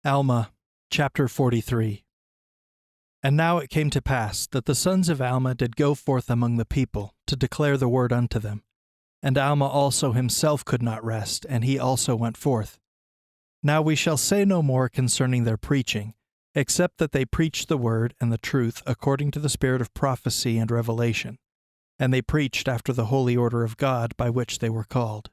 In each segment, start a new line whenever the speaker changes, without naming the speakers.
Alma, chapter 43. And now it came to pass that the sons of Alma did go forth among the people, to declare the word unto them. And Alma also himself could not rest, and he also went forth. Now we shall say no more concerning their preaching, except that they preached the word and the truth according to the spirit of prophecy and revelation. And they preached after the holy order of God by which they were called.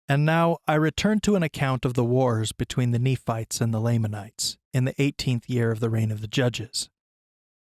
And now I return to an account of the wars between the Nephites and the Lamanites, in the 18th year of the reign of the judges.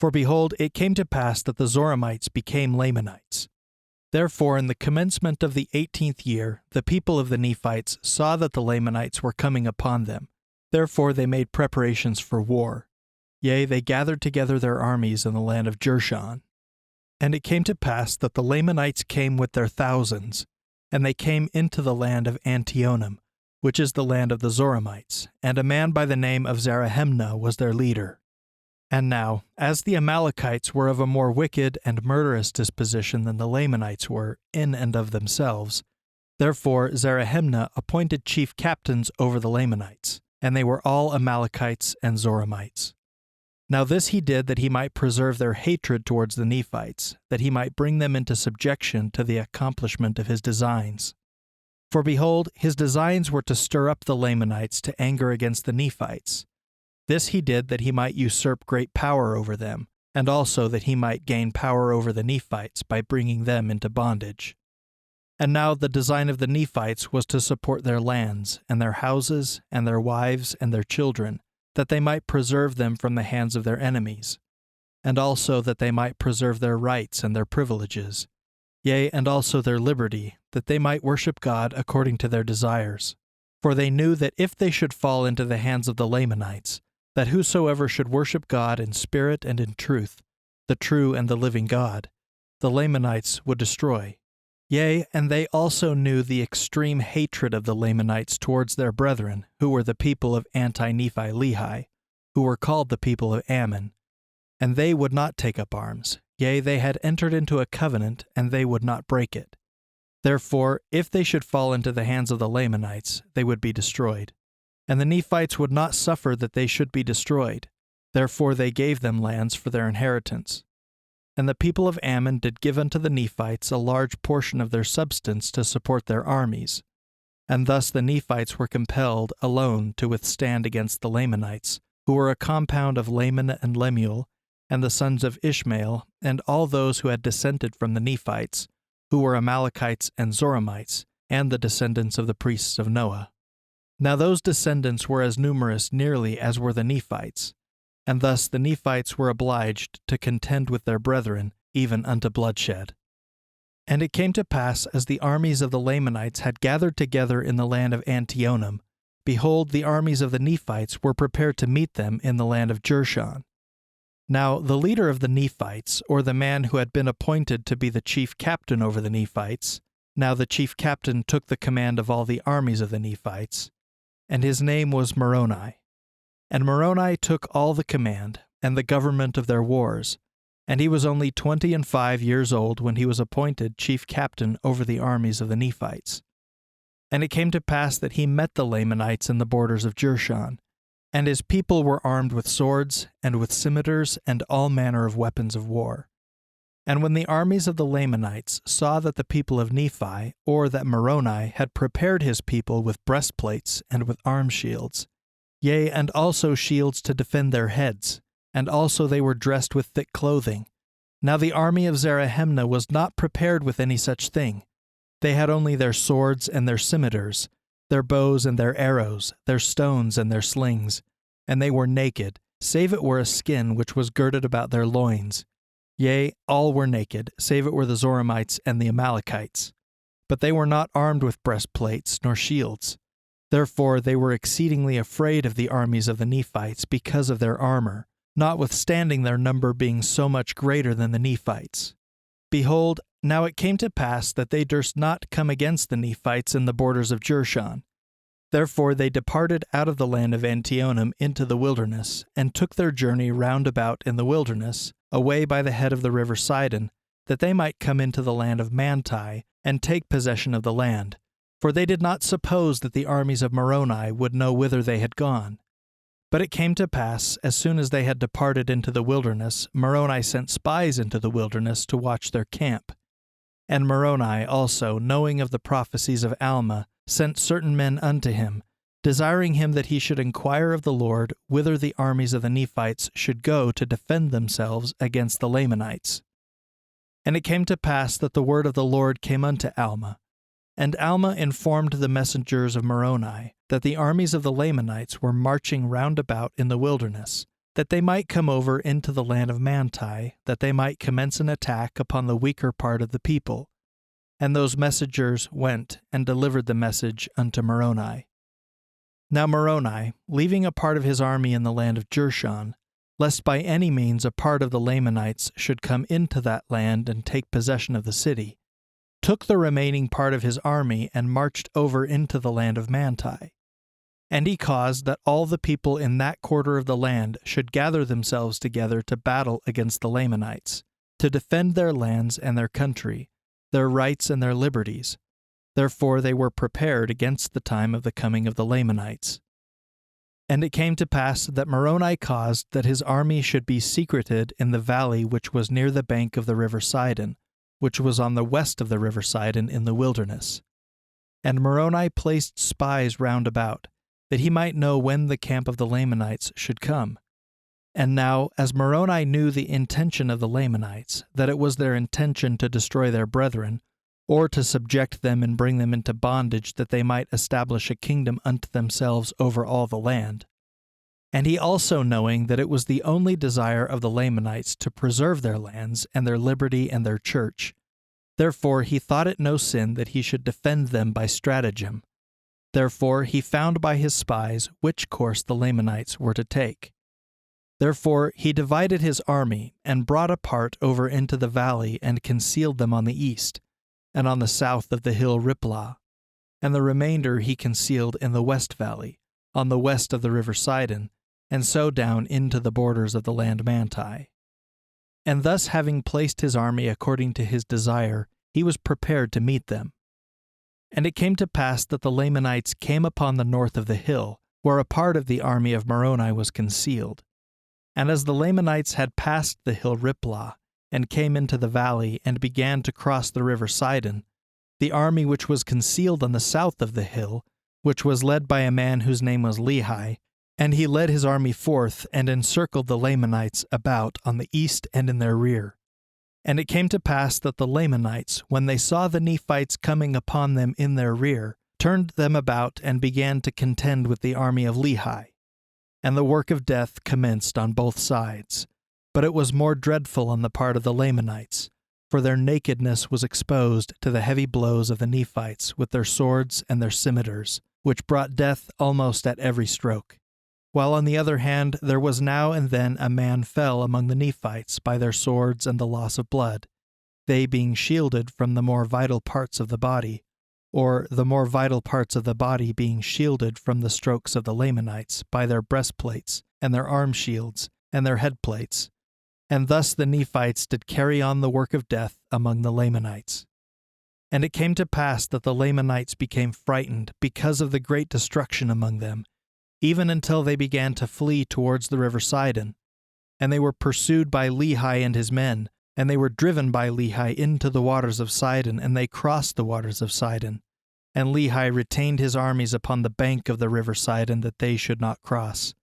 For behold, it came to pass that the Zoramites became Lamanites. Therefore in the commencement of the 18th year, the people of the Nephites saw that the Lamanites were coming upon them. Therefore they made preparations for war. Yea, they gathered together their armies in the land of Jershon. And it came to pass that the Lamanites came with their thousands, and they came into the land of Antionum, which is the land of the Zoramites, and a man by the name of Zarahemnah was their leader. And now, as the Amalekites were of a more wicked and murderous disposition than the Lamanites were, in and of themselves, therefore Zarahemnah appointed chief captains over the Lamanites, and they were all Amalekites and Zoramites. Now this he did that he might preserve their hatred towards the Nephites, that he might bring them into subjection to the accomplishment of his designs. For behold, his designs were to stir up the Lamanites to anger against the Nephites. This he did that he might usurp great power over them, and also that he might gain power over the Nephites by bringing them into bondage. And now the design of the Nephites was to support their lands, and their houses, and their wives, and their children, that they might preserve them from the hands of their enemies, and also that they might preserve their rights and their privileges, yea, and also their liberty, that they might worship God according to their desires. For they knew that if they should fall into the hands of the Lamanites, that whosoever should worship God in spirit and in truth, the true and the living God, the Lamanites would destroy. Yea, and they also knew the extreme hatred of the Lamanites towards their brethren, who were the people of Anti-Nephi-Lehi, who were called the people of Ammon. And they would not take up arms, yea, they had entered into a covenant, and they would not break it. Therefore, if they should fall into the hands of the Lamanites, they would be destroyed. And the Nephites would not suffer that they should be destroyed. Therefore they gave them lands for their inheritance. And the people of Ammon did give unto the Nephites a large portion of their substance to support their armies. And thus the Nephites were compelled alone to withstand against the Lamanites, who were a compound of Laman and Lemuel, and the sons of Ishmael, and all those who had descended from the Nephites, who were Amalekites and Zoramites, and the descendants of the priests of Noah. Now those descendants were as numerous nearly as were the Nephites, and thus the Nephites were obliged to contend with their brethren, even unto bloodshed. And it came to pass, as the armies of the Lamanites had gathered together in the land of Antionum, behold, the armies of the Nephites were prepared to meet them in the land of Jershon. Now the leader of the Nephites, or the man who had been appointed to be the chief captain over the Nephites, now the chief captain took the command of all the armies of the Nephites, and his name was Moroni. And Moroni took all the command, and the government of their wars, and he was only 25 years old when he was appointed chief captain over the armies of the Nephites. And it came to pass that he met the Lamanites in the borders of Jershon, and his people were armed with swords, and with scimitars, and all manner of weapons of war. And when the armies of the Lamanites saw that the people of Nephi, or that Moroni, had prepared his people with breastplates and with arm shields, yea, and also shields to defend their heads, and also they were dressed with thick clothing. Now the army of Zarahemnah was not prepared with any such thing. They had only their swords and their scimitars, their bows and their arrows, their stones and their slings, and they were naked, save it were a skin which was girded about their loins. Yea, all were naked, save it were the Zoramites and the Amalekites. But they were not armed with breastplates nor shields. Therefore they were exceedingly afraid of the armies of the Nephites because of their armor, notwithstanding their number being so much greater than the Nephites. Behold, now it came to pass that they durst not come against the Nephites in the borders of Jershon. Therefore they departed out of the land of Antionum into the wilderness, and took their journey round about in the wilderness, away by the head of the river Sidon, that they might come into the land of Manti, and take possession of the land. For they did not suppose that the armies of Moroni would know whither they had gone. But it came to pass, as soon as they had departed into the wilderness, Moroni sent spies into the wilderness to watch their camp. And Moroni also, knowing of the prophecies of Alma, sent certain men unto him, desiring him that he should inquire of the Lord whither the armies of the Nephites should go to defend themselves against the Lamanites. And it came to pass that the word of the Lord came unto Alma. And Alma informed the messengers of Moroni that the armies of the Lamanites were marching round about in the wilderness, that they might come over into the land of Manti, that they might commence an attack upon the weaker part of the people. And those messengers went and delivered the message unto Moroni. Now Moroni, leaving a part of his army in the land of Jershon, lest by any means a part of the Lamanites should come into that land and take possession of the city, took the remaining part of his army and marched over into the land of Manti. And he caused that all the people in that quarter of the land should gather themselves together to battle against the Lamanites, to defend their lands and their country, their rights and their liberties. Therefore they were prepared against the time of the coming of the Lamanites. And it came to pass that Moroni caused that his army should be secreted in the valley which was near the bank of the river Sidon, which was on the west of the river Sidon in the wilderness. And Moroni placed spies round about, that he might know when the camp of the Lamanites should come. And now, as Moroni knew the intention of the Lamanites, that it was their intention to destroy their brethren, or to subject them and bring them into bondage, that they might establish a kingdom unto themselves over all the land. And he also knowing that it was the only desire of the Lamanites to preserve their lands and their liberty and their church, therefore he thought it no sin that he should defend them by stratagem. Therefore he found by his spies which course the Lamanites were to take. Therefore he divided his army, and brought a part over into the valley, and concealed them on the east, and on the south of the hill Riplah, and the remainder he concealed in the west valley, on the west of the river Sidon, and so down into the borders of the land Manti. And thus having placed his army according to his desire, he was prepared to meet them. And it came to pass that the Lamanites came upon the north of the hill, where a part of the army of Moroni was concealed. And as the Lamanites had passed the hill Riplah, and came into the valley, and began to cross the river Sidon, the army which was concealed on the south of the hill, which was led by a man whose name was Lehi, and he led his army forth, and encircled the Lamanites about on the east and in their rear. And it came to pass that the Lamanites, when they saw the Nephites coming upon them in their rear, turned them about and began to contend with the army of Lehi. And the work of death commenced on both sides. But it was more dreadful on the part of the Lamanites, for their nakedness was exposed to the heavy blows of the Nephites with their swords and their scimitars, which brought death almost at every stroke. While on the other hand there was now and then a man fell among the Nephites by their swords and the loss of blood, they being shielded from the more vital parts of the body, or the more vital parts of the body being shielded from the strokes of the Lamanites by their breastplates and their arm shields and their headplates. And thus the Nephites did carry on the work of death among the Lamanites. And it came to pass that the Lamanites became frightened because of the great destruction among them, even until they began to flee towards the river Sidon. And they were pursued by Lehi and his men, and they were driven by Lehi into the waters of Sidon, and they crossed the waters of Sidon. And Lehi retained his armies upon the bank of the river Sidon, that they should not cross.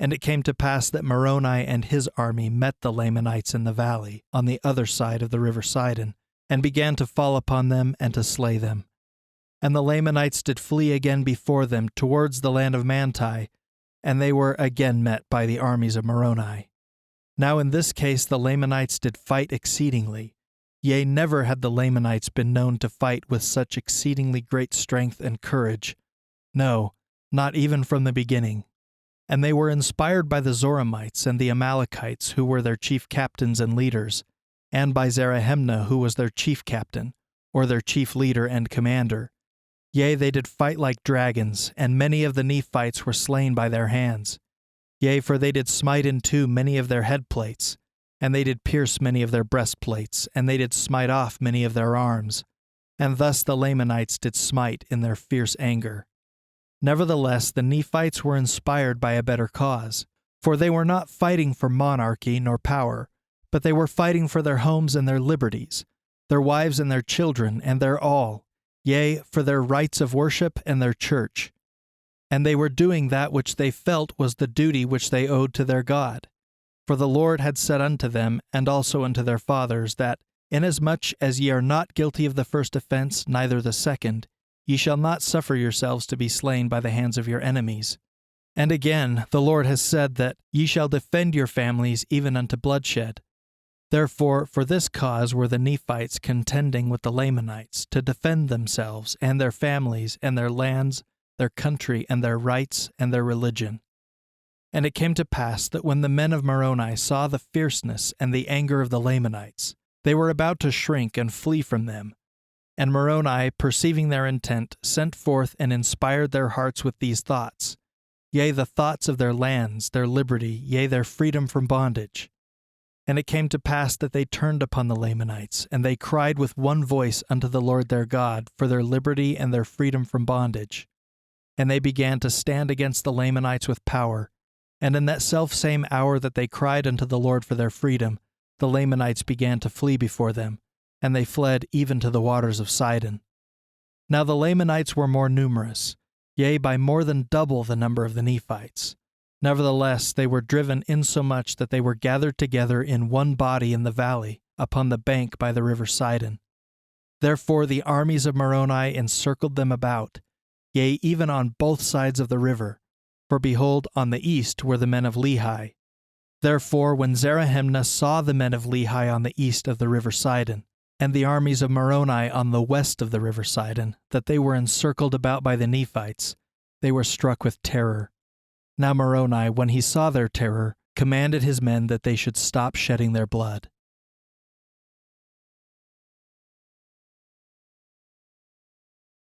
And it came to pass that Moroni and his army met the Lamanites in the valley, on the other side of the river Sidon, and began to fall upon them and to slay them. And the Lamanites did flee again before them towards the land of Manti, and they were again met by the armies of Moroni. Now in this case the Lamanites did fight exceedingly. Yea, never had the Lamanites been known to fight with such exceedingly great strength and courage. No, not even from the beginning. And they were inspired by the Zoramites and the Amalekites, who were their chief captains and leaders, and by Zarahemnah, who was their chief captain, or their chief leader and commander. Yea, they did fight like dragons, and many of the Nephites were slain by their hands. Yea, for they did smite in two many of their headplates, and they did pierce many of their breastplates, and they did smite off many of their arms. And thus the Lamanites did smite in their fierce anger. Nevertheless, the Nephites were inspired by a better cause, for they were not fighting for monarchy nor power, but they were fighting for their homes and their liberties, their wives and their children and their all, yea, for their rights of worship and their church. And they were doing that which they felt was the duty which they owed to their God. For the Lord had said unto them, and also unto their fathers, that, inasmuch as ye are not guilty of the first offense, neither the second, ye shall not suffer yourselves to be slain by the hands of your enemies. And again, the Lord has said that ye shall defend your families even unto bloodshed. Therefore, for this cause were the Nephites contending with the Lamanites, to defend themselves and their families and their lands, their country and their rights and their religion. And it came to pass that when the men of Moroni saw the fierceness and the anger of the Lamanites, they were about to shrink and flee from them. And Moroni, perceiving their intent, sent forth and inspired their hearts with these thoughts, yea, the thoughts of their lands, their liberty, yea, their freedom from bondage. And it came to pass that they turned upon the Lamanites, and they cried with one voice unto the Lord their God for their liberty and their freedom from bondage. And they began to stand against the Lamanites with power. And in that selfsame hour that they cried unto the Lord for their freedom, the Lamanites began to flee before them, and they fled even to the waters of Sidon. Now the Lamanites were more numerous, yea, by more than double the number of the Nephites. Nevertheless, they were driven insomuch that they were gathered together in one body in the valley, upon the bank by the river Sidon. Therefore the armies of Moroni encircled them about, yea, even on both sides of the river. For behold, on the east were the men of Lehi. Therefore when Zarahemnah saw the men of Lehi on the east of the river Sidon, and the armies of Moroni on the west of the river Sidon, that they were encircled about by the Nephites, they were struck with terror. Now Moroni, when he saw their terror, commanded his men that they should stop shedding their blood.